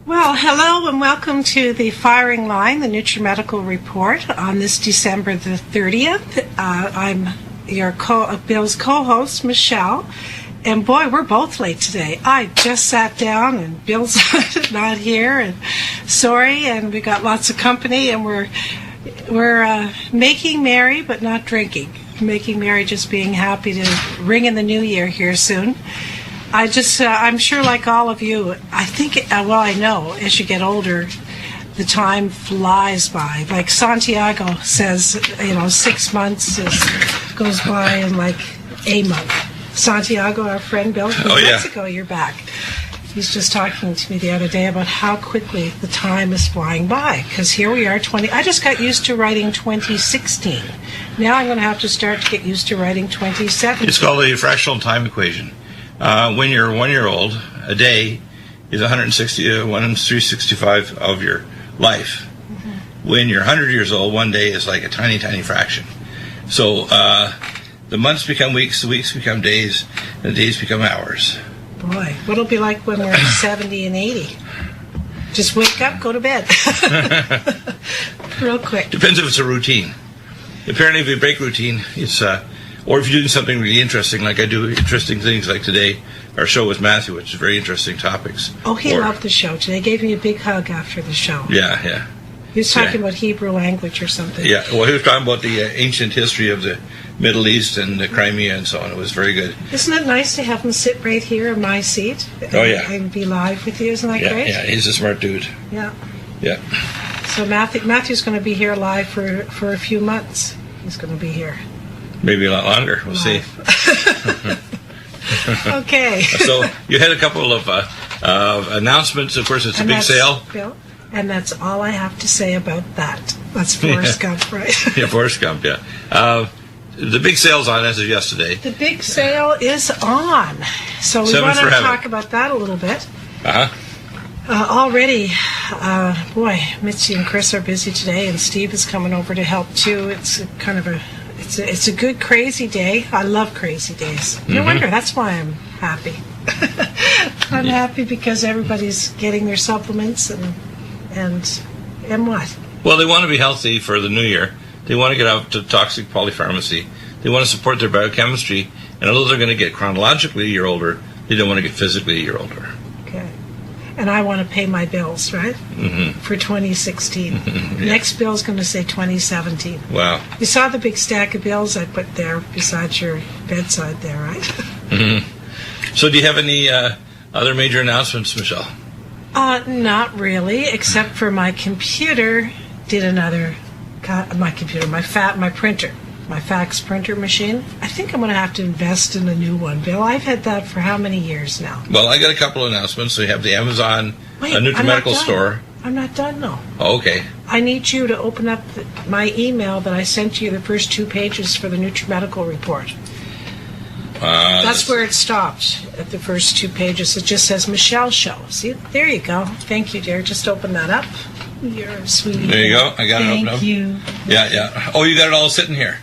Well, hello and welcome to the Firing Line, the Nutrimedical Report on this December the 30th. I'm your Bill's co-host, Michelle, and boy, we're both late today. I just sat down and Bill's not here, and sorry, and we got lots of company, and we're making merry but not drinking. Making merry, just being happy to ring in the new year here soon. I'm sure like all of you, I think, I know, as you get older, the time flies by. Like Santiago says, 6 months goes by in like a month. Santiago, our friend Bill from Mexico, you're back. He's just talking to me the other day about how quickly the time is flying by. Because here we are, I just got used to writing 2016. Now I'm going to have to start to get used to writing 2017. It's called the fractional time equation. When you're 1 year old, a day is 365 of your life. Mm-hmm. When you're 100 years old, 1 day is like a tiny, tiny fraction. So the months become weeks, the weeks become days, and the days become hours. Boy, what'll it be like when we're 70 and 80? Just wake up, go to bed. Real quick. Depends if it's a routine. Apparently, if you break routine, it's... or if you're doing something really interesting, like I do interesting things like today, our show with Matthew, which is very interesting topics. Oh, he loved the show today. Gave me a big hug after the show. Yeah. He was talking about Hebrew language or something. Yeah, well, he was talking about the ancient history of the Middle East and the Crimea and so on. It was very good. Isn't it nice to have him sit right here in my seat? And be live with you? Isn't that great? Yeah, he's a smart dude. Yeah. So Matthew's going to be here live for a few months. He's going to be here. Maybe a lot longer. We'll see. Okay. So you had a couple of announcements. Of course, it's a big sale. Bill, and that's all I have to say about that. That's Forrest Gump, right? Yeah, Forrest Gump, yeah. The big sale's on as of yesterday. The big sale is on. So we want to talk about that a little bit. Already, Mitzi and Chris are busy today, and Steve is coming over to help too. It's kind of It's a good crazy day. I love crazy days. No wonder. That's why I'm happy. I'm happy because everybody's getting their supplements and what? Well, they want to be healthy for the new year. They want to get out to toxic polypharmacy. They want to support their biochemistry. And although they're going to get chronologically a year older, they don't want to get physically a year older. Okay. And I want to pay my bills, right? Mm-hmm. For 2016. Yeah. Next bill's going to say 2017. Wow. You saw the big stack of bills I put there beside your bedside there, right? Mm-hmm. So do you have any other major announcements, Michelle? Not really, except for my computer did another... my printer. My fax printer machine. I think I'm going to have to invest in a new one, Bill. I've had that for how many years now? Well, I got a couple of announcements. So you have the Amazon Nutrimedical store. I'm not done, though. Oh, okay. I need you to open up my email that I sent you, the first 2 pages for the Nutrimedical report. That's where it stopped, at the first 2 pages. It just says Michelle Show. See, there you go. Thank you, dear. Just open that up. You're a sweetie. There you go. I got it open up. Thank you. Yeah. Oh, you got it all sitting here.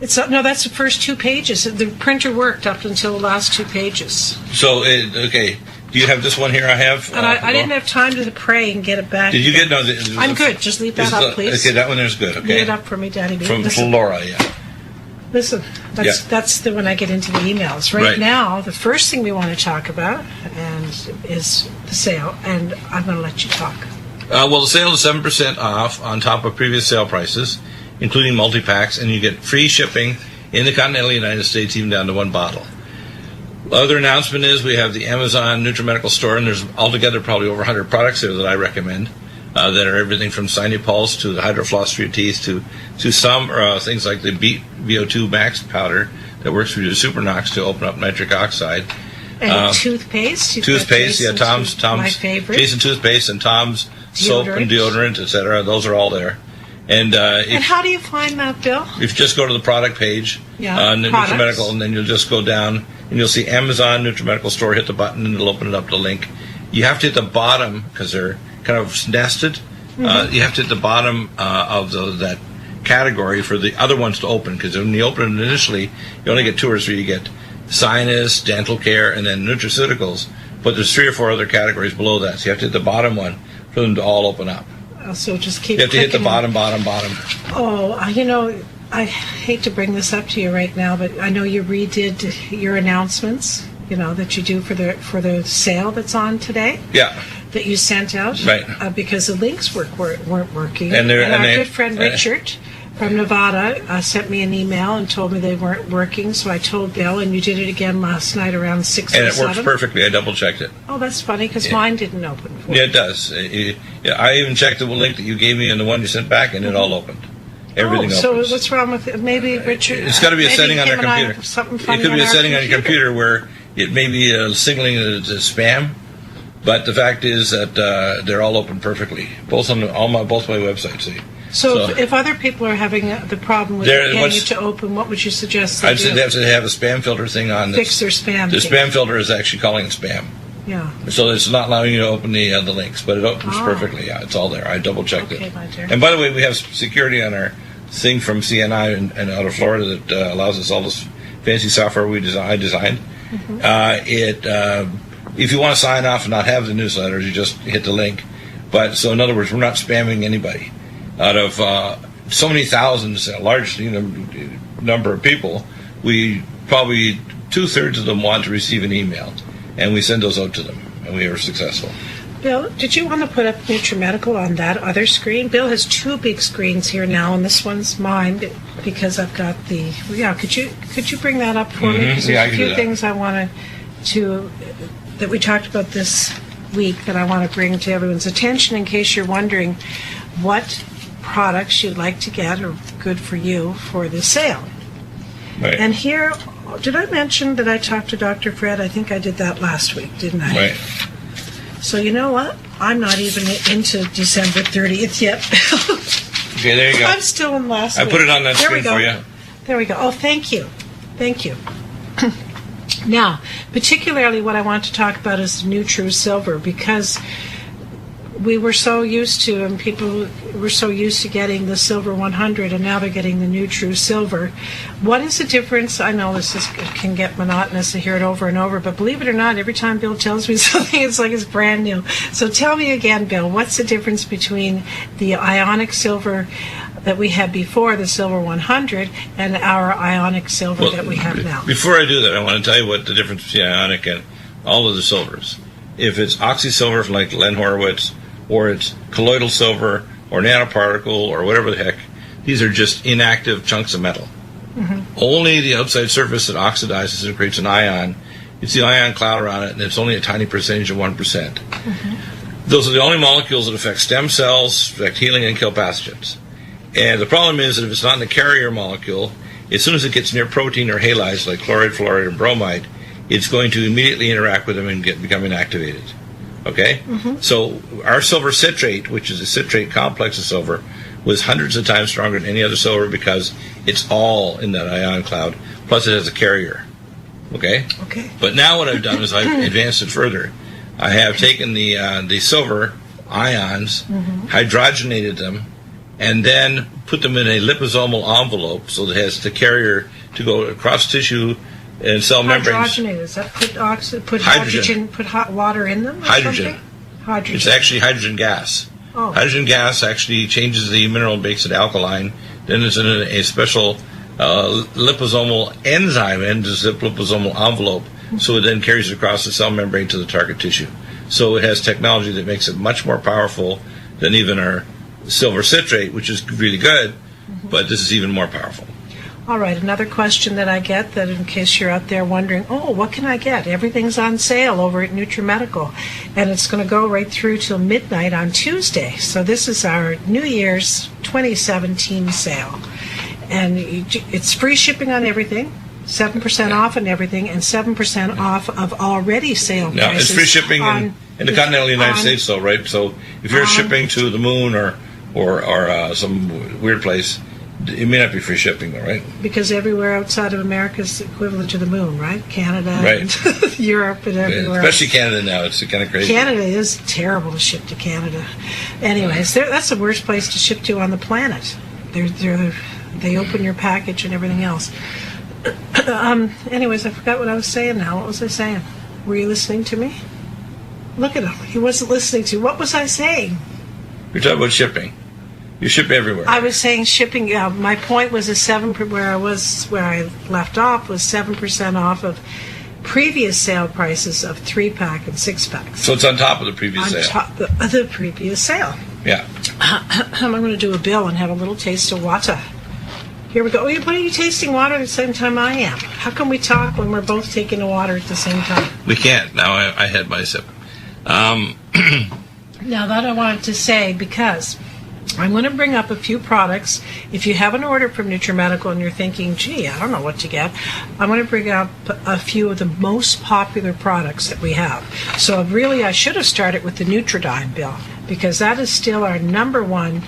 No, that's the first 2 pages. The printer worked up until the last 2 pages. So, okay. Do you have this one here I have? And I didn't have time to pray and get it back. Did you get... No, I'm good. Just leave that up, please. Okay, that one there's good. Okay. Leave it up for me, Daddy. From Laura, yeah. Listen, that's the when I get into the emails. Right now, the first thing we want to talk about is the sale, and I'm going to let you talk. Well, the sale is 7% off on top of previous sale prices, including multi-packs, and you get free shipping in the continental United States, even down to 1 bottle. Other announcement is we have the Amazon Nutrimedical store, and there's altogether probably over 100 products there that I recommend, that are everything from Sinupulse to the Hydrofloss for your teeth to some things like the VO2 Max powder that works with your Supernox to open up nitric oxide. And toothpaste? Toothpaste, Tom's my favorite. Jason toothpaste and Tom's soap and deodorant, etc. Those are all there. And how do you find that, Bill? If you just go to the product page on Nutrimedical, and then you'll just go down and you'll see Amazon Nutrimedical store, hit the button, and it'll open it up the link. You have to hit the bottom because they're kind of nested. Mm-hmm. You have to hit the bottom of that category for the other ones to open, because when you open it initially, you only get 2 or 3. You get sinus, dental care, and then nutraceuticals but there's 3 or 4 other categories below that. So you have to hit the bottom one for them to all open up. So just keep. You have to hit the clicking. bottom. Oh, I hate to bring this up to you right now, but I know you redid your announcements, that you do for the sale that's on today. Yeah. That you sent out. Right. Because the links weren't working. And our good friend Richard from Nevada sent me an email and told me they weren't working, so I told Bill, and you did it again last night around 6 And or it 7. works perfectly. I double-checked it. Oh, that's funny, because mine didn't open for Yeah, it does. I even checked the link that you gave me and the one you sent back, and it all opened. Everything so opens. what's wrong with it? Maybe Richard... It's got to be a setting on their him and I computer. have something funny It could be on a our setting on your computer where it may be signaling that it's spam, but the fact is that they're all open perfectly, both my websites. See. So if other people are having the problem with getting it to open, what would you suggest I'd say they have to have a spam filter thing on. Fix their spam. The spam filter is actually calling it spam. Yeah. So it's not allowing you to open the links, but it opens perfectly. Yeah, it's all there. I double-checked it. My dear. And by the way, we have security on our thing from CNI and out of Florida that allows us all this fancy software I designed. If you want to sign off and not have the newsletters, you just hit the link. But so in other words, we're not spamming anybody. Out of so many thousands, a large number of people, we probably 2/3 of them want to receive an email, and we send those out to them, and we are successful. Bill, did you want to put up Nutrimedical on that other screen? Bill has 2 big screens here now, and this one's mine because I've got the. Yeah, could you bring that up for me? Because there's a few things I wanted to that we talked about this week that I want to bring to everyone's attention in case you're wondering what products you'd like to get are good for you for the sale. Right. And here, did I mention that I talked to Dr. Fred? I think I did that last week, didn't I? Right. So you know what? I'm not even into December 30th yet. Okay, there you go. I'm still in last week. I put it on that There screen we go. for you. There we go. Oh, thank you. Thank you. Now, particularly what I want to talk about is Nutri Silver, because we were so used to, and people were so used to getting the Silver 100, and now they're getting the Nutri Silver. What is the difference? I know can get monotonous to hear it over and over, but believe it or not, every time Bill tells me something, it's like it's brand new. So tell me again, Bill, what's the difference between the Ionic Silver that we had before, the Silver 100, and our Ionic Silver that we have now? Before I do that, I want to tell you what the difference between Ionic and all of the silvers. If it's oxysilver from like Len Horowitz, or it's colloidal silver, or nanoparticle, or whatever the heck, these are just inactive chunks of metal. Only the outside surface that oxidizes and creates an ion. It's the ion cloud around it, and it's only a tiny percentage of 1%. Those are the only molecules that affect stem cells, affect healing, and kill pathogens. And the problem is that if it's not in the carrier molecule, as soon as it gets near protein or halides like chloride, fluoride, and bromide, it's going to immediately interact with them and become inactivated. Okay? So our silver citrate, which is a citrate complex of silver, was hundreds of times stronger than any other silver because it's all in that ion cloud, plus it has a carrier. Okay? Okay. But now what I've done is I've advanced it further. I have taken the silver ions, hydrogenated them, and then put them in a liposomal envelope so that it has the carrier to go across tissue and cell membranes. Hydrogenated, is that put hydrogen, put hot water in them? Or Hydrogen. something? Hydrogen. It's actually hydrogen gas. Oh. Hydrogen gas actually changes the mineral and makes it alkaline. Then it's in a special liposomal enzyme in the liposomal envelope, so it then carries it across the cell membrane to the target tissue. So it has technology that makes it much more powerful than even our silver citrate, which is really good, but this is even more powerful. All right, another question that I get, that in case you're out there wondering, what can I get? Everything's on sale over at Nutrimedical, and it's going to go right through till midnight on Tuesday. So this is our New Year's 2017 sale. And it's free shipping on everything, 7% off on everything, and 7% off of already sale prices. Now, it's free shipping in the continental United States, though, right? So if you're shipping to the moon or some weird place, it may not be free shipping, though, right? Because everywhere outside of America is equivalent to the moon, right? Canada, right. And Europe, and everywhere. Especially Canada now. It's kind of crazy. Canada is terrible to ship to Canada. Anyways, that's the worst place to ship to on the planet. They open your package and everything else. Anyways, I forgot what I was saying now. What was I saying? Were you listening to me? Look at him. He wasn't listening to. What was I saying? You're talking about shipping. You ship everywhere. I was saying shipping. My point was where I left off was 7% off of previous sale prices of 3-pack and 6-packs. So it's on top of the previous sale. On top of the previous sale. Yeah. I'm going to do a bill and have a little taste of water. Here we go. What are you tasting water at the same time I am? How can we talk when we're both taking the water at the same time? We can't. Now I had my sip. Now that I wanted to say, because I'm going to bring up a few products. If you have an order from Nutrimedical and you're thinking, gee, I don't know what to get, I'm going to bring up a few of the most popular products that we have. So really, I should have started with the Nutridyne, Bill, because that is still our number one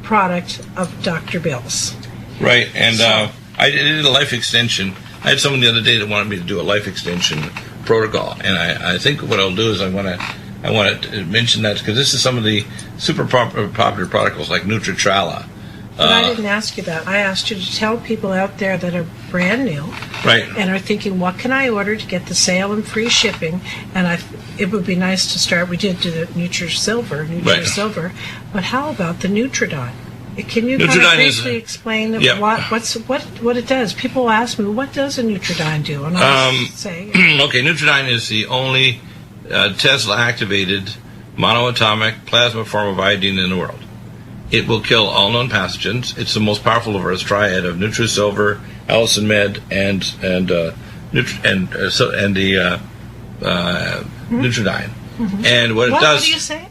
product of Dr. Bill's. Right, and I did a life extension. I had someone the other day that wanted me to do a life extension protocol, and I think what I'll do is I want to mention that because this is some of the super popular protocols like Nutritrala. But I didn't ask you that. I asked you to tell people out there that are brand new, right, and are thinking, what can I order to get the sale and free shipping? And it would be nice to start. We did do the Nutrisilver, right. But how about the Nutridyne? Can you kind of briefly explain what it does? People ask me, what does a Nutridyne do? And I say, okay, Nutridyne is the only Tesla-activated monoatomic plasma form of iodine in the world. It will kill all known pathogens. It's the most powerful of our triad of Nutrisilver, Allison Med, and the Nutridyne. Mm-hmm. And what it does? What do you say?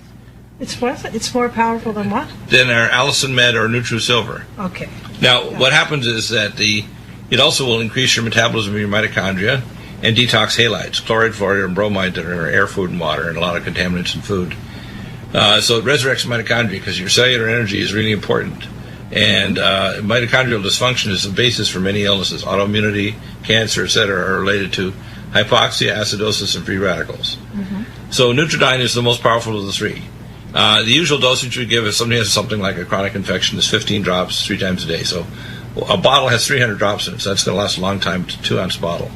It's what? It's more powerful than what? Than our Allison Med or Nutrisilver. Okay. Now, what happens is that it also will increase your metabolism of your mitochondria and detox halides, chloride, fluoride, and bromide that are in our air, food, and water, and a lot of contaminants in food. So it resurrects mitochondria because your cellular energy is really important. And mitochondrial dysfunction is the basis for many illnesses. Autoimmunity, cancer, etc. are related to hypoxia, acidosis, and free radicals. Mm-hmm. So Nutridyne is the most powerful of the three. The usual dosage we give if somebody has something like a chronic infection is 15 drops 3 times a day. So a bottle has 300 drops in it, so that's going to last a long time, 2-ounce bottle.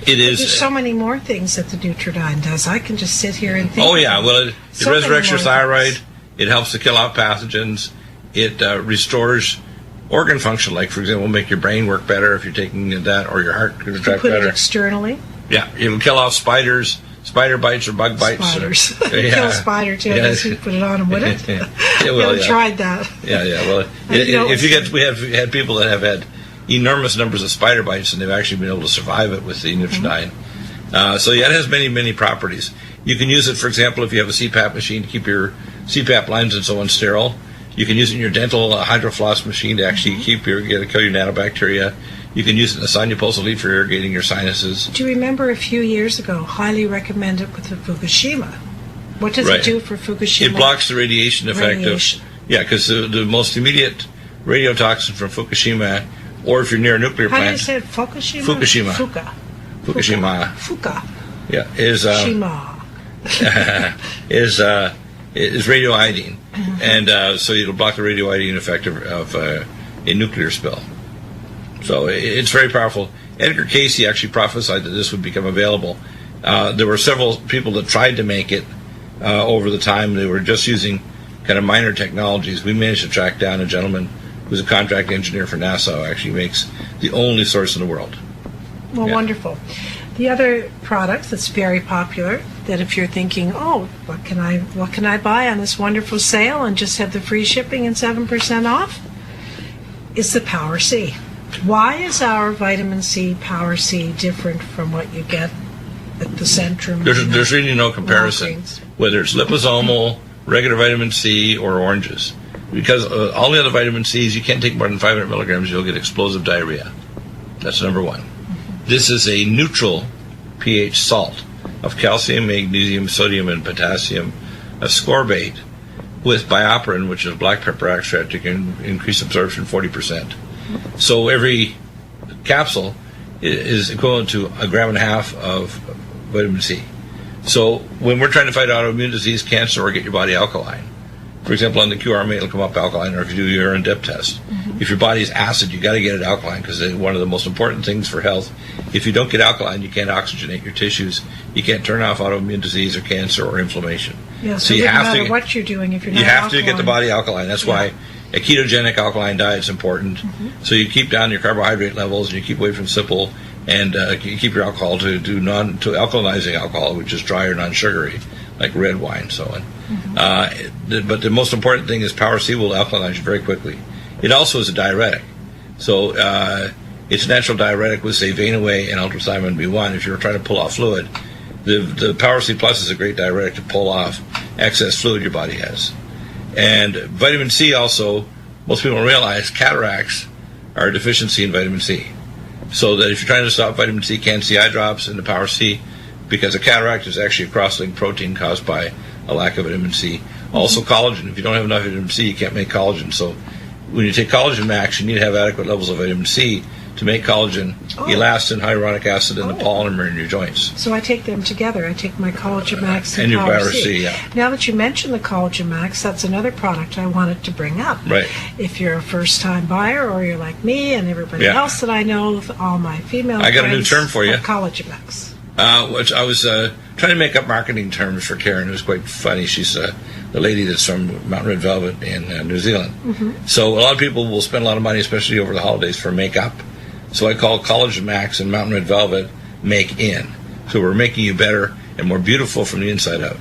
There's so many more things that the Nutridyne does. I can just sit here and think. Oh, yeah. Well, it resurrects your thyroid. Things. It helps to kill out pathogens. It restores organ function, like, for example, make your brain work better if you're taking that, or your heart can track better. Put it externally? Yeah. It will kill off spiders. Spider bites or bug bites. Spiders. Kill a spider too. I guess you put it on them, would it? I've tried that. Yeah. Well, we have had people that have had enormous numbers of spider bites, and they've actually been able to survive it with the Nutridyne. Mm-hmm. It has many, many properties. You can use it, for example, if you have a CPAP machine to keep your CPAP lines and so on sterile. You can use it in your dental hydrofloss machine to actually kill your nanobacteria. You can use it in a sinupulsal lead for irrigating your sinuses. Do you remember a few years ago, highly recommended with the Fukushima? What does it do for Fukushima? It blocks the radiation effect because the most immediate radiotoxin from Fukushima, or if you're near a nuclear plant. How do you say it? Fukushima? Fukushima. Fukushima. Fuka. Yeah, is radioiodine, and so it'll block the radioiodine effect of a nuclear spill. So it's very powerful. Edgar Casey actually prophesied that this would become available. There were several people that tried to make it over the time. They were just using kind of minor technologies. We managed to track down a gentleman who's a contract engineer for NASA who actually makes the only source in the world. Well, wonderful. The other product that's very popular, that if you're thinking, what can I buy on this wonderful sale and just have the free shipping and 7% off, is the Power C. Why is our vitamin C, Power C, different from what you get at the Centrum? There's really no comparison, whether it's liposomal, regular vitamin C, or oranges. Because all the other vitamin Cs, you can't take more than 500 milligrams, you'll get explosive diarrhea. That's number one. Mm-hmm. This is a neutral pH salt of calcium, magnesium, sodium, and potassium ascorbate with bioperin, which is black pepper extract. You can increase absorption 40%. So every capsule is equivalent to 1.5 grams of vitamin C. So when we're trying to fight autoimmune disease, cancer, or get your body alkaline, For example, on the QRMA, it'll come up alkaline, or if you do your urine dip test. If your body's acid, you got to get it alkaline, because one of the most important things for health, if you don't get alkaline, you can't oxygenate your tissues. You can't turn off autoimmune disease or cancer or inflammation. Yeah, so you have no matter what you're doing, if you're not have alkaline, to get the body alkaline. That's why a ketogenic alkaline diet is important. So you keep down your carbohydrate levels, and you keep away from simple, and you keep your alcohol to alkalinizing alcohol, which is dry or non-sugary, like red wine, so on. But the most important thing is Power C will alkalinize you very quickly. It also is a diuretic. So it's a natural diuretic with, say, vein away and ultrathymine B1. If you're trying to pull off fluid, the Power C Plus is a great diuretic to pull off excess fluid your body has. And vitamin C also, most people don't realize cataracts are a deficiency in vitamin C. So that if you're trying to stop vitamin C, can't-see eye drops and the Power C, because a cataract is actually a cross-linked protein caused by a lack of vitamin C. Also collagen. If you don't have enough vitamin C, you can't make collagen. So when you take Collagen Max, you need to have adequate levels of vitamin C to make collagen, elastin, hyaluronic acid, and the polymer in your joints. So I take them together. I take my Collagen Max and your Power Power C. C, yeah. Now that you mentioned the Collagen Max, that's another product I wanted to bring up. Right. If you're a first-time buyer, or you're like me and everybody else that I know, all my female I got a new friends term for you. have Collagen Max. Which I was trying to make up marketing terms for Karen. It was quite funny. She's the lady that's from Mountain Red Velvet in New Zealand. So a lot of people will spend a lot of money, especially over the holidays, for makeup. So I call Collagen Max and Mountain Red Velvet Make In. So we're making you better and more beautiful from the inside out.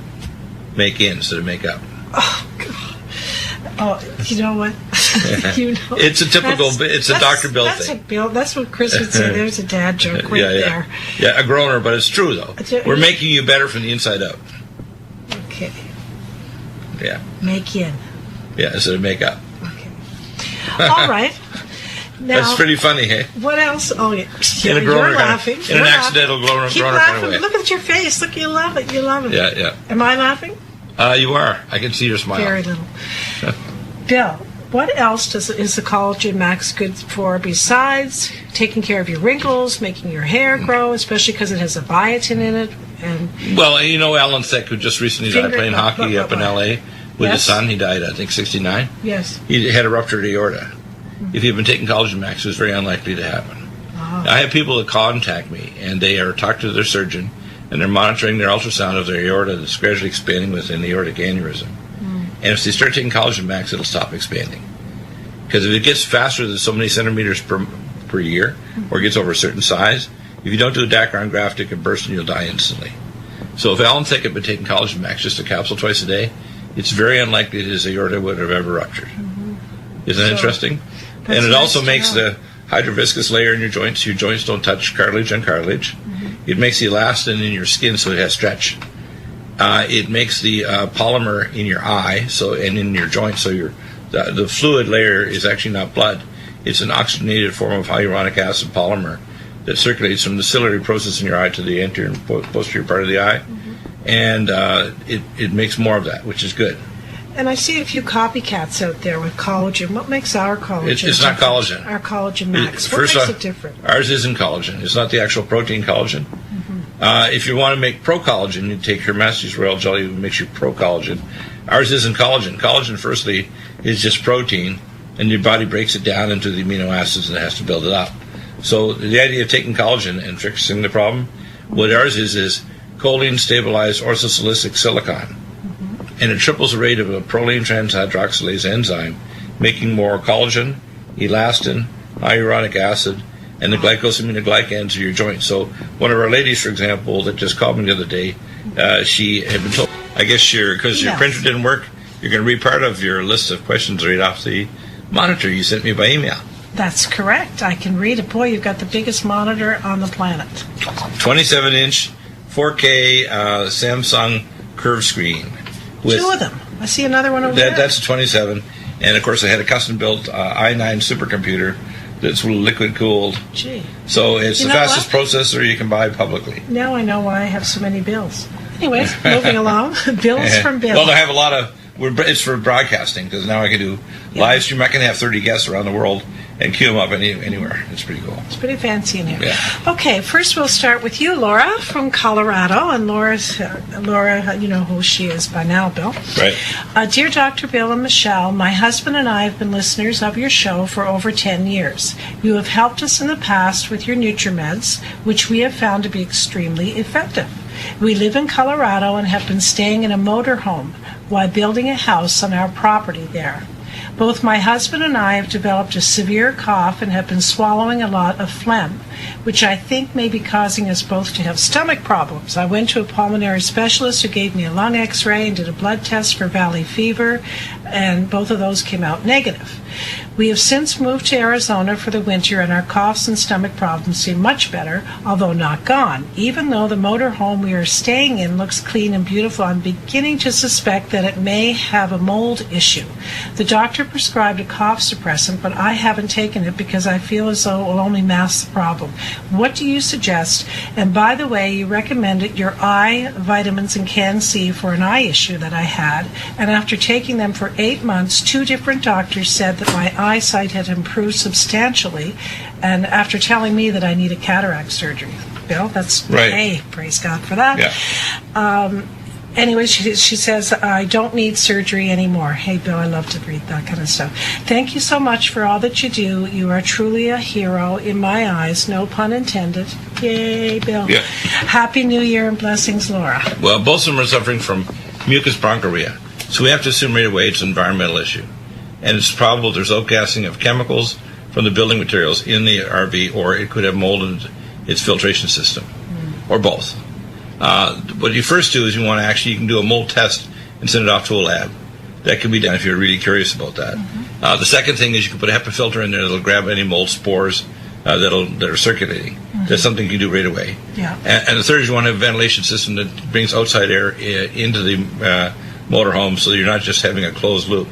Make in instead of make up. Oh, God. Oh, you know what? You know, it's a typical. It's a Dr. Bill thing. That's what Chris would say. There's a dad joke right there. Yeah, a groaner, but it's true though. We're making you better from the inside out. Okay. Yeah. Make in. Yeah, instead of make up. Okay. All right. Now, that's pretty funny, hey? What else? Oh, yeah. In a groaner You're laughing. In an accidental groaner Keep kind laughing. of way. Look at your face. Look, you love it. You love it. Yeah. Am I laughing? You are. I can see your smile. Very little. Bill, what else is the Collagen Max good for besides taking care of your wrinkles, making your hair grow, especially because it has a biotin in it? And well, you know Alan Thicke, who just recently died playing hockey up in L.A. with his son. He died, I think, 69. Yes. He had a ruptured aorta. If he had been taking Collagen Max, it was very unlikely to happen. Oh. I have people that contact me, and they are talking to their surgeon, and they're monitoring their ultrasound of their aorta that's gradually expanding within the aortic aneurysm. And if they start taking Collagen Max, it'll stop expanding. Because if it gets faster than so many centimeters per year, or gets over a certain size, if you don't do a Dacron graft, it can burst and you'll die instantly. So if Alan Thicke had been taking Collagen Max, just a capsule twice a day, it's very unlikely that his aorta would have ever ruptured. Isn't that interesting? And it also makes the hydroviscous layer in your joints. Your joints don't touch cartilage on cartilage. It makes the elastin in your skin so it has stretch. It makes the polymer in your eye and in your joints, so the fluid layer is actually not blood. It's an oxygenated form of hyaluronic acid polymer that circulates from the ciliary process in your eye to the anterior and posterior part of the eye. And it makes more of that, which is good. And I see a few copycats out there with collagen. What makes our collagen? It's not collagen. Our Collagen Max. What makes it different? Ours isn't collagen. It's not the actual protein collagen. If you want to make pro-collagen, you take your Master's Royal Jelly, which makes you pro-collagen. Ours isn't collagen. Collagen, firstly, is just protein, and your body breaks it down into the amino acids and it has to build it up. So the idea of taking collagen and fixing the problem, what ours is choline stabilized orthosilicic silicon. And it triples the rate of a proline transhydroxylase enzyme, making more collagen, elastin, hyaluronic acid, and the glycosaminoglycans of your joints. So one of our ladies, for example, that just called me the other day, she had been told, I guess because your printer didn't work, you're going to read part of your list of questions right off the monitor you sent me by email. That's correct. I can read it. Boy, you've got the biggest monitor on the planet. 27-inch 4K Samsung curved screen. With, 2 of them. I see another one over there. That's a 27. And, of course, I had a custom-built i9 supercomputer that's liquid-cooled. Gee. So it's the fastest processor you can buy publicly. Now I know why I have so many bills. Anyways, moving along. Bills from Bill. Well, I have a lot of it's for broadcasting, because now I can do live stream. I can have 30 guests around the world and queue them up anywhere. It's pretty cool. It's pretty fancy in here. Yeah. Okay, first we'll start with you, Laura, from Colorado. And Laura, you know who she is by now, Bill. Right. Dear Dr. Bill and Michelle, my husband and I have been listeners of your show for over 10 years. You have helped us in the past with your Nutrimeds, which we have found to be extremely effective. We live in Colorado and have been staying in a motorhome while building a house on our property there. Both my husband and I have developed a severe cough and have been swallowing a lot of phlegm, which I think may be causing us both to have stomach problems. I went to a pulmonary specialist who gave me a lung x-ray and did a blood test for valley fever, and both of those came out negative. We have since moved to Arizona for the winter, and our coughs and stomach problems seem much better, although not gone. Even though the motorhome we are staying in looks clean and beautiful, I'm beginning to suspect that it may have a mold issue. The doctor prescribed a cough suppressant, but I haven't taken it because I feel as though it will only mask the problem. What do you suggest? And by the way, you recommended your eye vitamins and Can C for an eye issue that I had, and after taking them for 8 months, 2 different doctors said that my eyesight had improved substantially, and after telling me that I need a cataract surgery. Bill, that's right. Hey, praise God for that. Yeah. Anyway, she says, I don't need surgery anymore. Hey, Bill, I love to read that kind of stuff. Thank you so much for all that you do. You are truly a hero in my eyes, no pun intended. Yay, Bill. Yeah. Happy New Year and blessings, Laura. Well, both of them are suffering from mucus bronchiuria, so we have to assume right away it's an environmental issue. And it's probable there's outgassing of chemicals from the building materials in the RV, or it could have mold in its filtration system, or both. What you first do is you can do a mold test and send it off to a lab. That can be done if you're really curious about that. The second thing is you can put a HEPA filter in there that'll grab any mold spores that are circulating. That's something you can do right away. Yeah. And the third is you want to have a ventilation system that brings outside air into the motorhome, so that you're not just having a closed loop.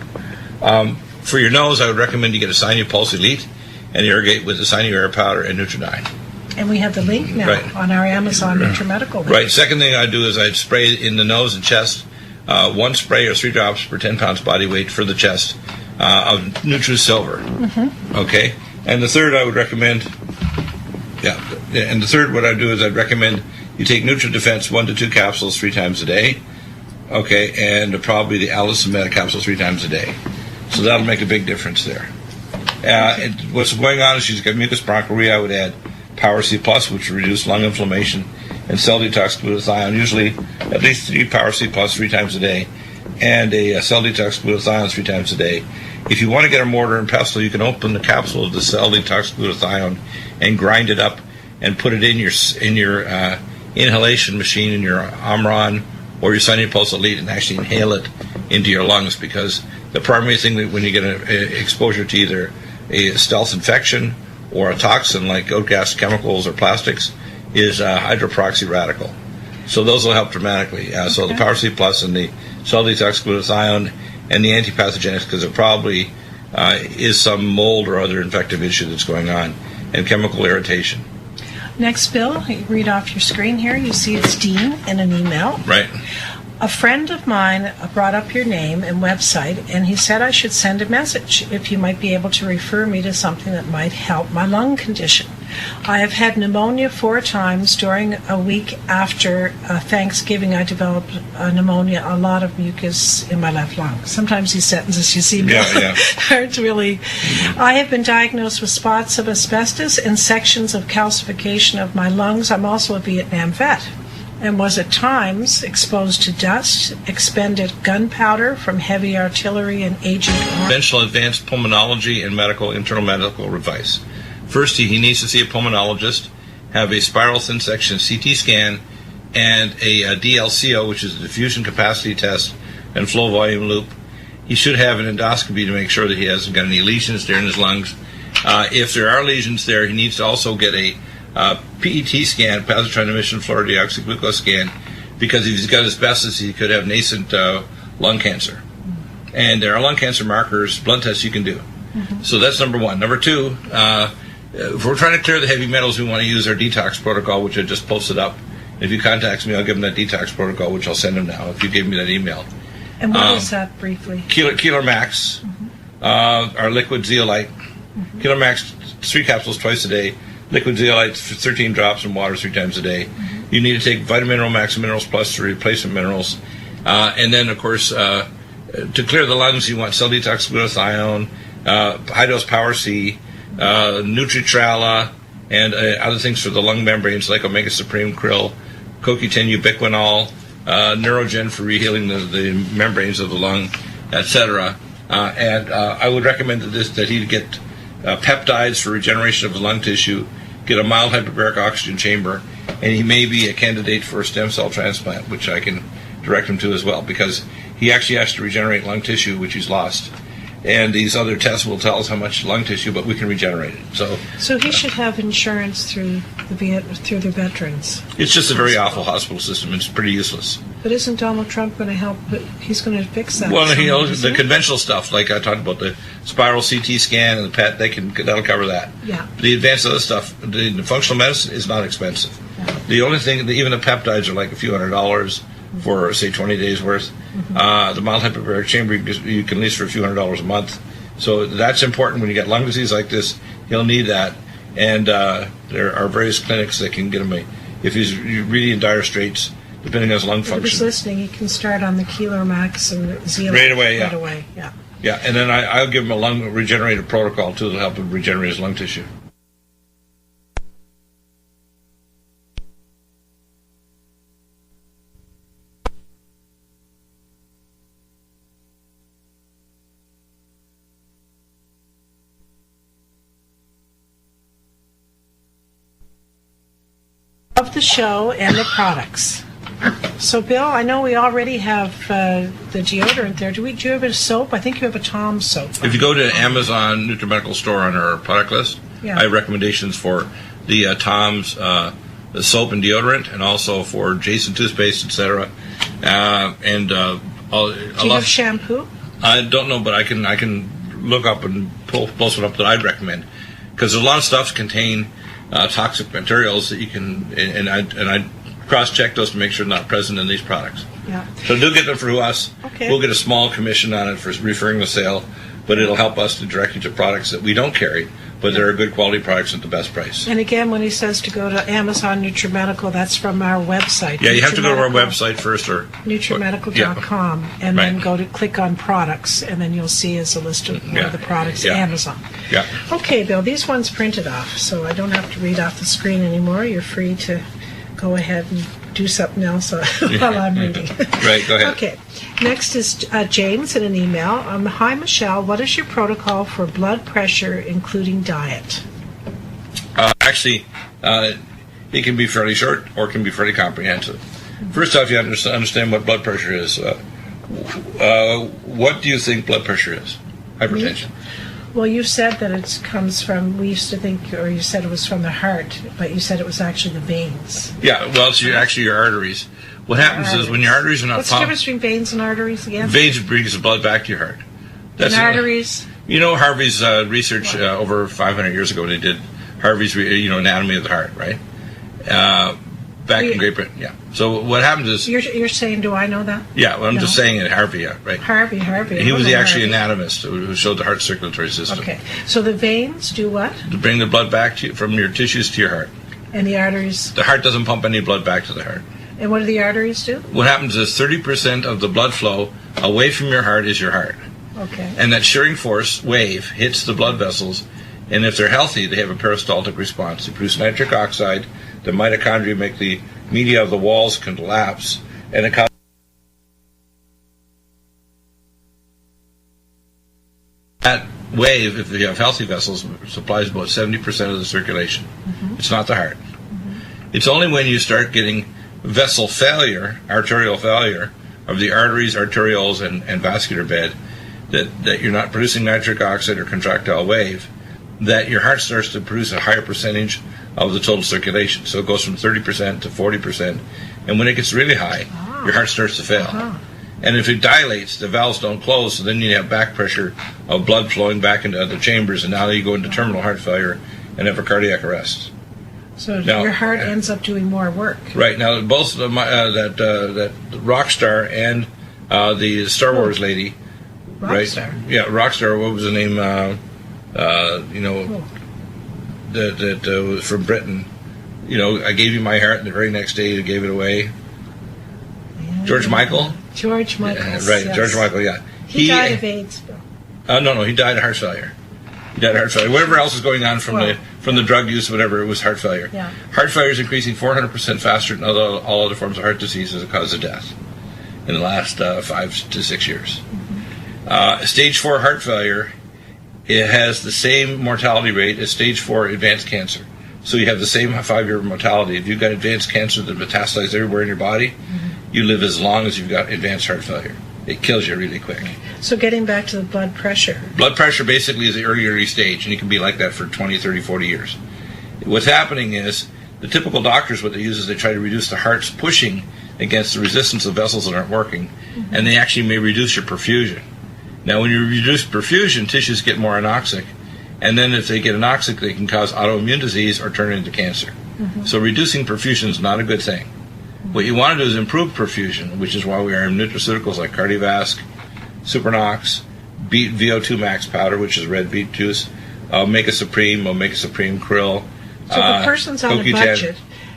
For your nose, I would recommend you get a Sinupulse Elite and irrigate with the Sinu-Air Powder and Nutridyne. And we have the link now on our Amazon Nutrimedical link. Right. Second thing I'd do is I'd spray in the nose and chest, 1 spray or 3 drops per 10 pounds body weight for the chest of Nutrisilver. Okay. And the third I would recommend, and the third what I'd do is I'd recommend you take NutriDefense 1 to 2 capsules 3 times a day. Okay. And probably the Allicin Meta capsules 3 times a day. So that'll make a big difference there. What's going on is she's got mucus bronchiuria. I would add Power C Plus, which will reduce lung inflammation, and cell detox glutathione, usually at least 3 Power C Plus 3 times a day, and a cell detox glutathione 3 times a day. If you want to get a mortar and pestle, you can open the capsule of the cell detox glutathione and grind it up and put it in your inhalation machine in your Omron or your Sinupulse Elite and actually inhale it into your lungs, because the primary thing that when you get an exposure to either a stealth infection or a toxin like outgassed chemicals or plastics is hydroperoxy radical. So those will help dramatically. So the Power C Plus and the cell detox glutathione and the antipathogenics, because it probably is some mold or other infective issue that's going on, and chemical irritation. Next, Bill, you read off your screen here. You see it's Dean in an email. Right. A friend of mine brought up your name and website, and he said I should send a message if you might be able to refer me to something that might help my lung condition. I have had pneumonia 4 times during a week after Thanksgiving. I developed pneumonia, a lot of mucus in my left lung. Sometimes these sentences you see aren't really. I have been diagnosed with spots of asbestos and sections of calcification of my lungs. I'm also a Vietnam vet, and was at times exposed to dust, expended gunpowder from heavy artillery and Agent Orange. Conventional advanced pulmonology and internal medical advice. First, he needs to see a pulmonologist, have a spiral thin section CT scan, and a DLCO, which is a diffusion capacity test, and flow volume loop. He should have an endoscopy to make sure that he hasn't got any lesions there in his lungs. If there are lesions there, he needs to also get a PET scan, positron emission fluorodeoxyglucose scan, because if he's got asbestos, he could have nascent lung cancer. And there are lung cancer markers, blood tests you can do. So that's number 1. Number 2, if we're trying to clear the heavy metals, we want to use our detox protocol, which I just posted up. If he contacts me, I'll give him that detox protocol, which I'll send him now, if you give me that email. And what is that briefly? Keeler Max, our liquid zeolite. Keeler Max, 3 capsules twice a day. Liquid zeolite, 13 drops in water 3 times a day. You need to take Vitamin Max Minerals Plus to replacement minerals. And then, of course, to clear the lungs, you want cell detox glutathione, high dose Power C, Nutritrala, and other things for the lung membranes like Omega Supreme Krill, CoQ10 ubiquinol, Neurogen for rehealing the membranes of the lung, etc. And I would recommend that he get peptides for regeneration of the lung tissue, get a mild hyperbaric oxygen chamber, and he may be a candidate for a stem cell transplant, which I can direct him to as well, because he actually has to regenerate lung tissue, which he's lost. And these other tests will tell us how much lung tissue, but we can regenerate it. So he should have insurance through the veterans. It's just a very awful hospital system. It's pretty useless. But isn't Donald Trump going to help? He's going to fix that. Well, the conventional stuff, like I talked about, the spiral CT scan and the PET, that'll cover that. Yeah. The advanced other stuff, the functional medicine is not expensive. Yeah. The only thing, even the peptides are like a few $100s for, say, 20 days worth. The mild hyperbaric chamber you can lease for a few $100s a month. So that's important when you get lung disease like this. He'll need that. And there are various clinics that can get him if he's really in dire straits, depending on his lung function. If he's listening, he can start on the Keeler Max and Zeolite right away. Yeah. Yeah, and then I'll give him a lung regenerative protocol, too, to help him regenerate his lung tissue. Of the show and the products. So, Bill, I know we already have the deodorant there. Do you have a soap? I think you have a Tom soap. If you go to Amazon Nutrimedical store on our product list, I have recommendations for the Tom's the soap and deodorant, and also for Jason toothpaste, etc. Do you have shampoo? I don't know, but I can look up and pull one up that I'd recommend, because a lot of stuff contain toxic materials that you can, and I cross-check those to make sure they're not present in these products. Yeah. So do get them through us. Okay. We'll get a small commission on it for referring the sale, but it'll help us to direct you to products that we don't carry, but they're good quality products at the best price. And again, when he says to go to Amazon Nutrimedical, that's from our website. Yeah, you have to go to our website first, or Nutrimedical.com, and then go to click on products, and then you'll see as a list of the products Amazon. Yeah. Okay, Bill, these ones printed off, so I don't have to read off the screen anymore. You're free to go ahead and do something else while I'm reading. Right, go ahead. Okay. Next is James in an email. Hi, Michelle. What is your protocol for blood pressure, including diet? Actually, it can be fairly short or it can be fairly comprehensive. First off, you have to understand what blood pressure is. What do you think blood pressure is? Hypertension. Well, you said that it comes from, we used to think, or you said it was from the heart, but you said it was actually the veins. Yeah, well, it's actually your arteries. What happens is when your arteries are not What's the difference between veins and arteries again? Veins brings the blood back to your heart. And arteries? You know Harvey's research over 500 years ago, they did Harvey's anatomy of the heart, right? Back in Great Britain, yeah. So what happens is... You're saying, do I know that? Yeah, well, I'm just saying it, Harvey, right? Harvey. He was actually anatomist who showed the heart circulatory system. Okay, so the veins do what? To bring the blood back from your tissues to your heart. And the arteries? The heart doesn't pump any blood back to the heart. And what do the arteries do? What happens is 30% of the blood flow away from your heart is your heart. Okay. And that shearing force wave hits the blood vessels, and if they're healthy, they have a peristaltic response. They produce nitric oxide, the mitochondria make the media of the walls collapse, and it causes that wave, if you have healthy vessels, supplies about 70% of the circulation. It's not the heart. It's only when you start getting vessel failure, arterial failure, of the arteries, arterioles, and vascular bed, that you're not producing nitric oxide or contractile wave, that your heart starts to produce a higher percentage of the total circulation. So it goes from 30% to 40%. And when it gets really high, your heart starts to fail. And if it dilates, the valves don't close, so then you have back pressure of blood flowing back into other chambers, and now you go into terminal heart failure and have a cardiac arrest. So your heart ends up doing more work. Right. Now, both that Rockstar and The Star Wars lady, right? Rockstar. Yeah, Rockstar. What was the name? That was from Britain. I gave you my heart, and the very next day you gave it away. Yeah. George Michael? George Michael. Right, yes. George Michael, yeah. He died of AIDS, Bill. No, he died of heart failure. Whatever else was going on from the drug use, whatever, it was heart failure. Yeah. Heart failure is increasing 400% faster than all other forms of heart disease as a cause of death in the last 5 to 6 years. Mm-hmm. Stage 4 heart failure, it has the same mortality rate as stage 4 advanced cancer. So you have the same 5-year mortality. If you've got advanced cancer that metastasizes everywhere in your body, you live as long as you've got advanced heart failure. It kills you really quick. So getting back to the blood pressure. Blood pressure basically is the early stage, and you can be like that for 20, 30, 40 years. What's happening is the typical doctors, what they use is they try to reduce the heart's pushing against the resistance of vessels that aren't working, and they actually may reduce your perfusion. Now, when you reduce perfusion, tissues get more anoxic, and then if they get anoxic, they can cause autoimmune disease or turn into cancer. So reducing perfusion is not a good thing. What you want to do is improve perfusion, which is why we are in nutraceuticals like Cardiovasc, Supernox, Beet VO2 Max powder, which is red beet juice, Omega Supreme Krill. So if a person's on a budget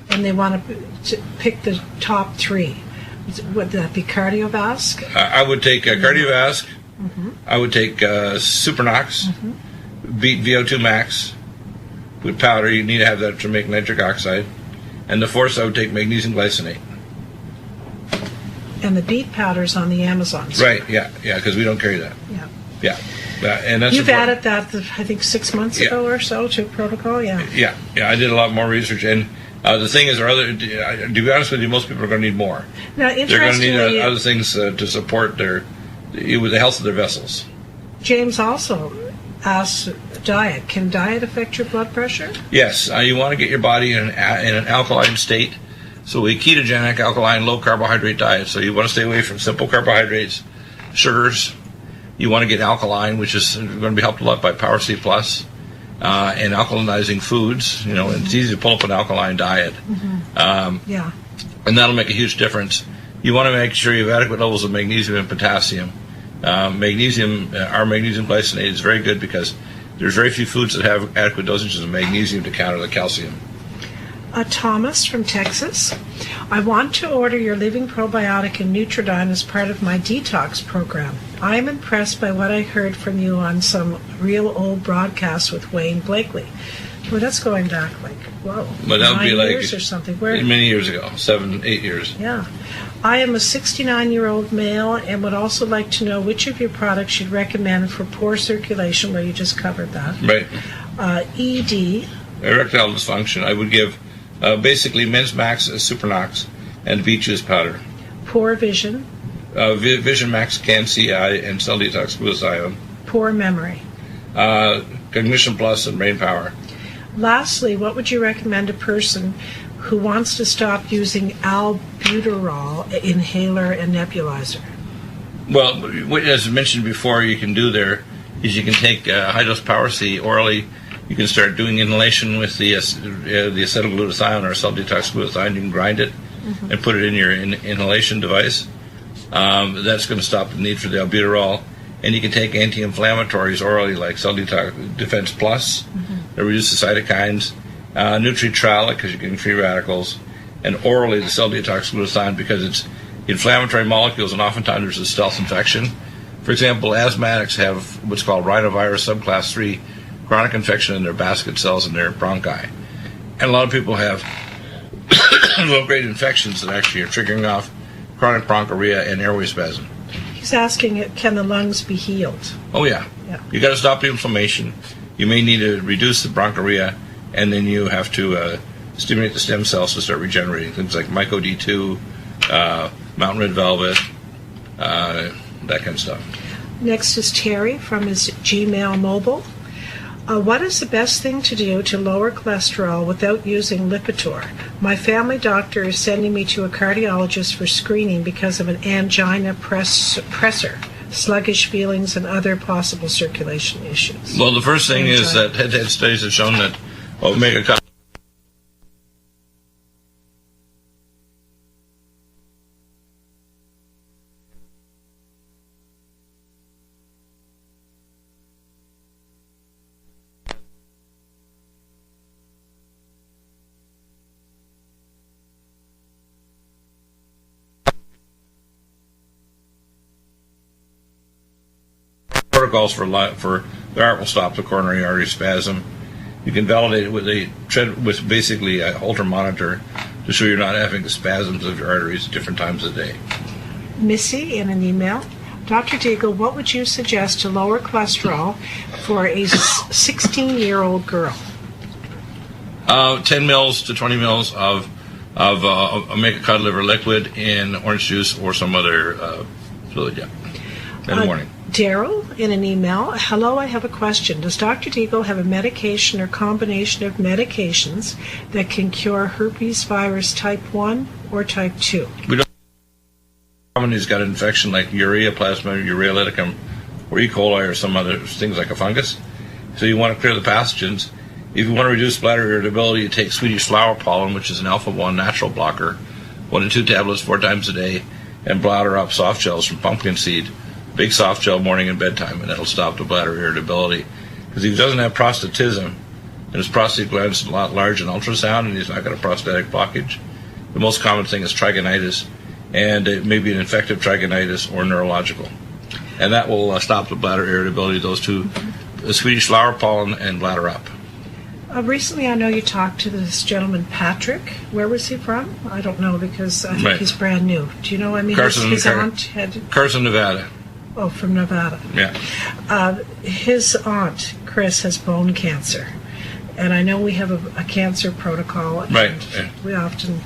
and they want to pick the top 3, would that be Cardiovasc? I would take Cardiovasc. I would take Supernox, Beet VO2 Max with powder. You need to have that to make nitric oxide. And the fourth, I would take magnesium glycinate. And the beet powder's on the Amazon store. Right, yeah, because we don't carry that. Yeah. And that's You've important. added that, I think, 6 months ago or so to protocol, Yeah, I did a lot more research. And the thing is, to be honest with you, most people are going to need more. Now, They're going to interestingly, need other things to support the health of their vessels. James also asked diet. Can diet affect your blood pressure? Yes, you want to get your body in an alkaline state. So a ketogenic, alkaline, low carbohydrate diet. So you want to stay away from simple carbohydrates, sugars. You want to get alkaline, which is going to be helped a lot by Power C Plus, and alkalinizing foods. It's easy to pull up an alkaline diet. And that'll make a huge difference. You want to make sure you have adequate levels of magnesium and potassium. Our magnesium glycinate is very good because there's very few foods that have adequate dosages of magnesium to counter the calcium. Thomas from Texas. I want to order your living probiotic and Nutridyne as part of my detox program. I am impressed by what I heard from you on some real old broadcasts with Wayne Blakely. Well, that's going back But that would be 9 years or something. Many years ago, 7, 8 years. Yeah. I am a 69-year-old male and would also like to know which of your products you'd recommend for poor circulation, where you just covered that. Right. ED. Erectile dysfunction. I would give basically Men's Max, Supernox, and beet juice powder. Poor vision. Vision Max Can CI and Cell Detox Glutathione. Poor memory. Cognition Plus and Brain Power. Lastly, what would you recommend a person who wants to stop using albuterol inhaler and nebulizer? Well, as mentioned before, you can do there is you can take high-dose Power C orally. You can start doing inhalation with the acetylglutathione or cell detox glutathione. You can grind it and put it in your inhalation device. That's going to stop the need for the albuterol. And you can take anti-inflammatories orally, like Cell Detox Defense Plus, that reduce the cytokines, Nutritralic, because you're getting free radicals, and orally the Cell Detox Glutathione, because it's inflammatory molecules, and oftentimes there's a stealth infection. For example, asthmatics have what's called rhinovirus subclass 3 chronic infection in their basket cells in their bronchi. And a lot of people have low-grade infections that actually are triggering off chronic bronchorrhea and airway spasm. He's asking, can the lungs be healed? Oh, yeah. You got to stop the inflammation. You may need to reduce the bronchorrhea, and then you have to stimulate the stem cells to start regenerating. Things like MycoD2, mountain red velvet, that kind of stuff. Next is Terry from his Gmail mobile. What is the best thing to do to lower cholesterol without using Lipitor? My family doctor is sending me to a cardiologist for screening because of an angina pressor, sluggish feelings, and other possible circulation issues. Well, the first thing is that head-to-head studies have shown that omega protocols for the heart will stop the coronary artery spasm. You can validate it with basically a Holter monitor to show you're not having the spasms of your arteries at different times of the day. Missy, in an email, Dr. Deagle, what would you suggest to lower cholesterol for a 16-year-old girl? 10 mils to 20 mils of omega cod liver liquid in orange juice or some other fluid, in the morning. Daryl, in an email, hello, I have a question. Does Dr. Deagle have a medication or combination of medications that can cure herpes virus type 1 or type 2? We don't. Someone who's got an infection like urea plasma, urea lyticum, or E. coli, or some other things like a fungus. So you want to clear the pathogens. If you want to reduce bladder irritability, you take Swedish flower pollen, which is an alpha-1 natural blocker, 1 to 2 tablets 4 times a day, and bladder up soft gels from pumpkin seed. Big soft gel morning and bedtime, and that'll stop the bladder irritability. Because if he doesn't have prostatism, and his prostate gland is a lot large in ultrasound, and he's not got a prostatic blockage, the most common thing is trigonitis, and it may be an infective trigonitis or neurological. And that will stop the bladder irritability, those two, the Swedish flower pollen and bladder up. Recently, I know you talked to this gentleman, Patrick. Where was he from? I don't know, because I think he's brand new. Do you know? I mean, his aunt had... Carson, Nevada. Oh, from Nevada. Yeah. His aunt, Chris, has bone cancer. And I know we have a cancer protocol. Right. We often...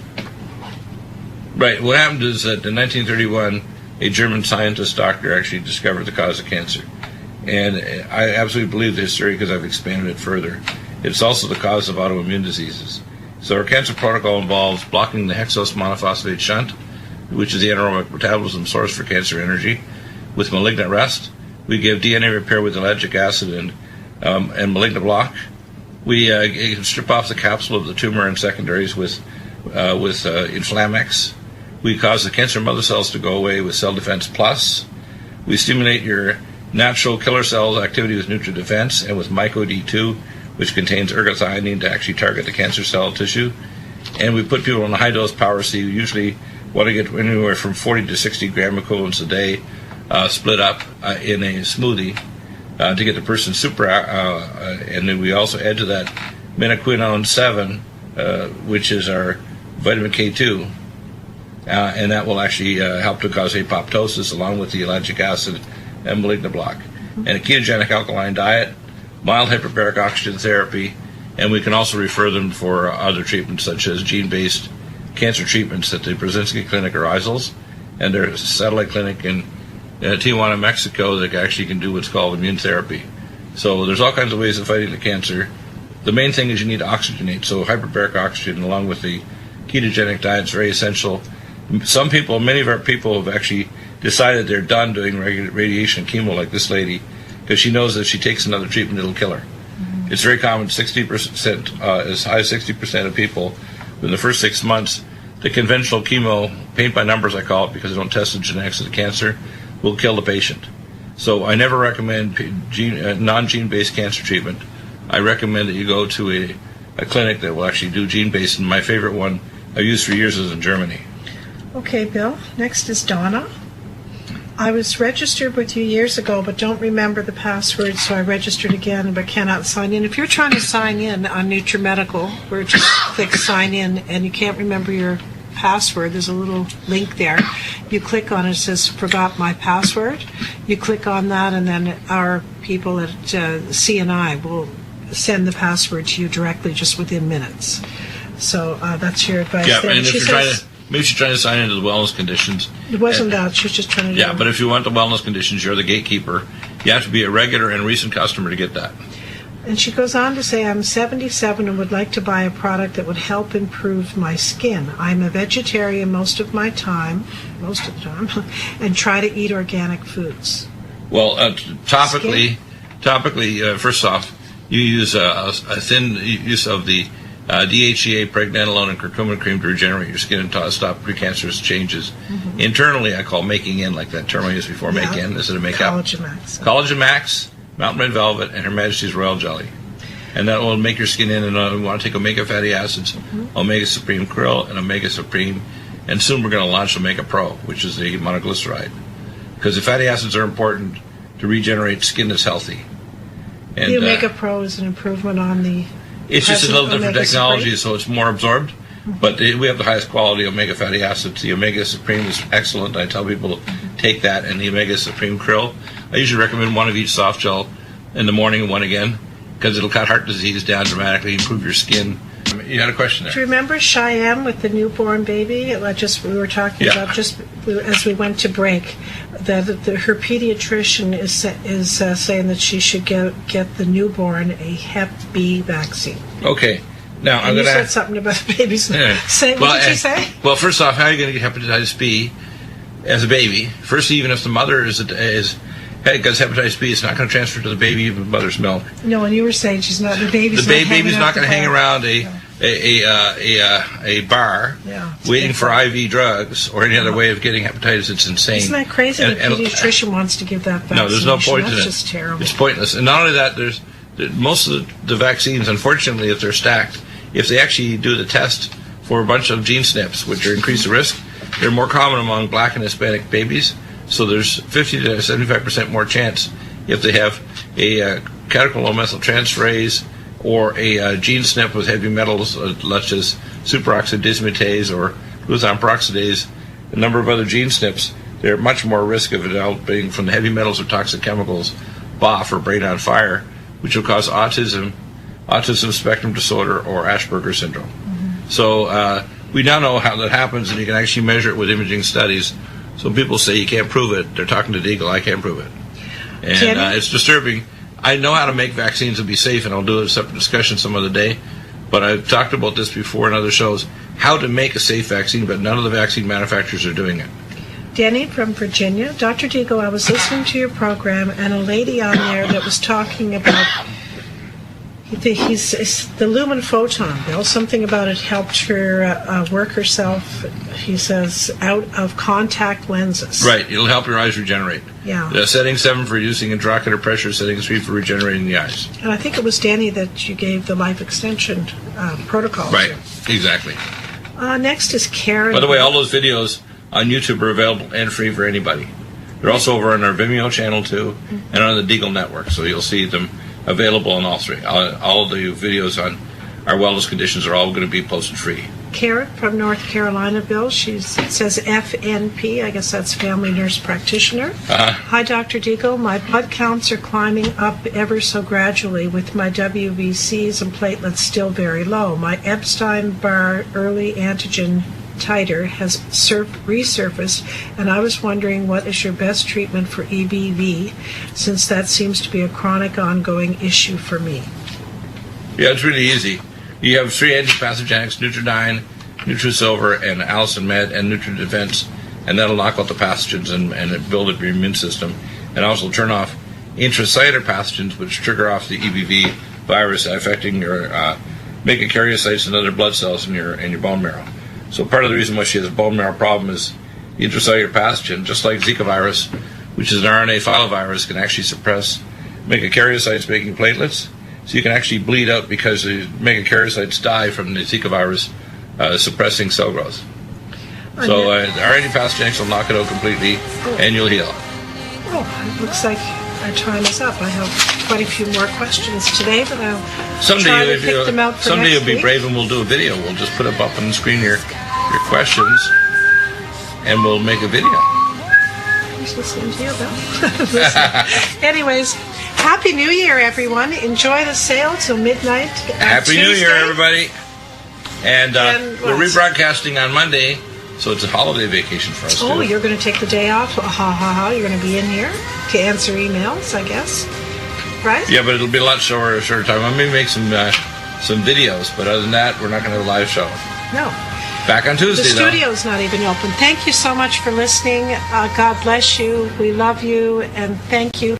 Right. What happened is that in 1931, a German scientist doctor actually discovered the cause of cancer. And I absolutely believe this theory because I've expanded it further. It's also the cause of autoimmune diseases. So our cancer protocol involves blocking the hexose monophosphate shunt, which is the anaerobic metabolism source for cancer energy. With malignant rest, we give DNA repair with ellagic acid and malignant block. We strip off the capsule of the tumor and secondaries with Inflamex. We cause the cancer mother cells to go away with Cell Defense Plus. We stimulate your natural killer cells activity with NutriDefense and with MycoD2, which contains ergothioneine to actually target the cancer cell tissue. And we put people on a high-dose Power C. We usually want to get anywhere from 40 to 60 gram equivalents a day split up in a smoothie to get the person super. And then we also add to that minoquinone 7, which is our vitamin K2. And that will actually help to cause apoptosis along with the ellagic acid and malignant block. And a ketogenic alkaline diet, mild hyperbaric oxygen therapy, and we can also refer them for other treatments such as gene-based cancer treatments at the Brzezinski Clinic or ISILS, and there's a satellite clinic in Tijuana, Mexico that actually can do what's called immune therapy. So there's all kinds of ways of fighting the cancer. The main thing is you need to oxygenate, so hyperbaric oxygen along with the ketogenic diet is very essential. Some people, many of our people have actually decided they're done doing radiation chemo like this lady, because she knows that if she takes another treatment, it'll kill her. It's very common, 60%, as high as 60% of people, in the first 6 months, the conventional chemo, paint by numbers I call it because I don't test the genetics of the cancer, will kill the patient. So I never recommend non-gene-based cancer treatment. I recommend that you go to a clinic that will actually do gene-based, and my favorite one I've used for years is in Germany. Okay, Bill. Next is Donna. I was registered with you years ago, but don't remember the password, so I registered again, but cannot sign in. If you're trying to sign in on Nutrimedical, where just click sign in, and you can't remember your password, there's a little link there. You click on it, it says forgot my password. You click on that, and then our people at CNI will send the password to you directly just within minutes. So that's your advice. Yeah, there. and if you're trying to... Maybe she's trying to sign into the wellness conditions. It wasn't that. She was just trying to do Yeah, but if you want the wellness conditions, you're the gatekeeper. You have to be a regular and recent customer to get that. And she goes on to say, I'm 77 and would like to buy a product that would help improve my skin. I'm a vegetarian most of the time, and try to eat organic foods. Well, topically, first off, you use a thin use of the DHEA, pregnenolone, and curcumin cream to regenerate your skin and stop precancerous changes. Mm-hmm. Internally, I call making in, like that term I used before, make in, instead of make Collagen up. Max. Collagen Max, Mountain Red Velvet, and Her Majesty's Royal Jelly. And that will make your skin in, and we want to take Omega fatty acids, Omega Supreme Krill, and Omega Supreme, and soon we're going to launch Omega Pro, which is the monoglyceride. Because the fatty acids are important to to regenerate skin that's healthy. And the Omega Pro is an improvement on the. it's just a little different Omega technology, Supreme. so it's more absorbed. But we have the highest quality omega fatty acids. The Omega Supreme is excellent. I tell people to take that and the Omega Supreme Krill. I usually recommend one of each soft gel in the morning and one again, because it'll cut heart disease down dramatically, improve your skin. You had a question there. Do you remember Cheyenne with the newborn baby? We were talking Yeah. about just as we went to break. That her pediatrician is saying that she should get the newborn a Hep B vaccine. Okay. Now, And I'm you going said to something about babies. Yeah. What did she say? Well, first off, how are you going to get hepatitis B as a baby? First, even if the mother has hepatitis B, it's not going to transfer to the baby even the mother's milk. No, and you were saying she's not the baby's. Baby's not going to hang around a bar waiting for IV drugs or any other way of getting hepatitis. It's insane. Isn't that crazy? The pediatrician wants to give that vaccination. No, there's no point in it. That's just terrible. It's pointless. And not only that, most of the vaccines, unfortunately, if they're stacked, if they actually do the test for a bunch of gene SNPs, which are increase the risk, they're more common among black and Hispanic babies. So there's 50 to 75% more chance if they have a catechol-methyltransferase or a gene SNP with heavy metals such as superoxide dismutase or glutathione peroxidase, a number of other gene SNPs, they're much more risk of developing from the heavy metals or toxic chemicals, BOF or brain on fire, which will cause autism spectrum disorder, or Asperger's syndrome. So we now know how that happens, and you can actually measure it with imaging studies. So people say you can't prove it. They're talking to Deagle. I can't prove it. And it's disturbing. I know how to make vaccines and be safe, and I'll do a separate discussion some other day. But I've talked about this before in other shows, how to make a safe vaccine, but none of the vaccine manufacturers are doing it. Danny from Virginia. Dr. Deagle, I was listening to your program, and a lady on there that was talking about the lumen photon bill, something about it helped her work herself, he says, out of contact lenses. Right, it'll help your eyes regenerate. Yeah. Setting 7 for reducing intraocular pressure, setting 3 for regenerating the eyes. And I think it was Danny that you gave the life extension protocol. Right, exactly. Next is Karen. By the way, all those videos on YouTube are available and free for anybody. They're also over on our Vimeo channel too, and on the Deagle Network, so you'll see them available on all three. All the videos on our wellness conditions are all going to be posted free. Karen from North Carolina, Bill. She says FNP. I guess that's Family Nurse Practitioner. Hi, Dr. Deagle. My blood counts are climbing up ever so gradually with my WBCs and platelets still very low. My Epstein-Barr early antigen titer has resurfaced, and I was wondering what is your best treatment for EBV, since that seems to be a chronic ongoing issue for me. Yeah, it's really easy. You have 3 antipathogenics, Nutridyne, Nutrisilver, and Allicin Med, and NutriDefense, and that'll knock out the pathogens and build up your immune system, and also turn off intracellular pathogens, which trigger off the EBV virus affecting your megakaryocytes and other blood cells in your bone marrow. So part of the reason why she has a bone marrow problem is the intracellular pathogen, just like Zika virus, which is an RNA filovirus, can actually suppress megakaryocytes making platelets. So you can actually bleed out because the megakaryocytes die from the Zika virus suppressing cell growth. So our antipathogenics will knock it out completely, and you'll heal. Oh, it looks like our time is up. I have quite a few more questions today, but I'll try to pick them out for someday next you'll be week. brave and we'll do a video. We'll just put up on the screen your questions, and we'll make a video. Who's listening to you, Bill? Anyways, Happy New Year, everyone. Enjoy the sale till midnight. Happy New Year, everybody. And we're what? rebroadcasting on Monday, so it's a holiday vacation for us, Oh, too. you're going to take the day off? You're going to be in here to answer emails, I guess. Right? Yeah, but it'll be a lot shorter time. I may make some videos, but other than that, we're not going to have a live show. No. Back on Tuesday, The studio's not even open. Thank you so much for listening. God bless you. We love you, and thank you.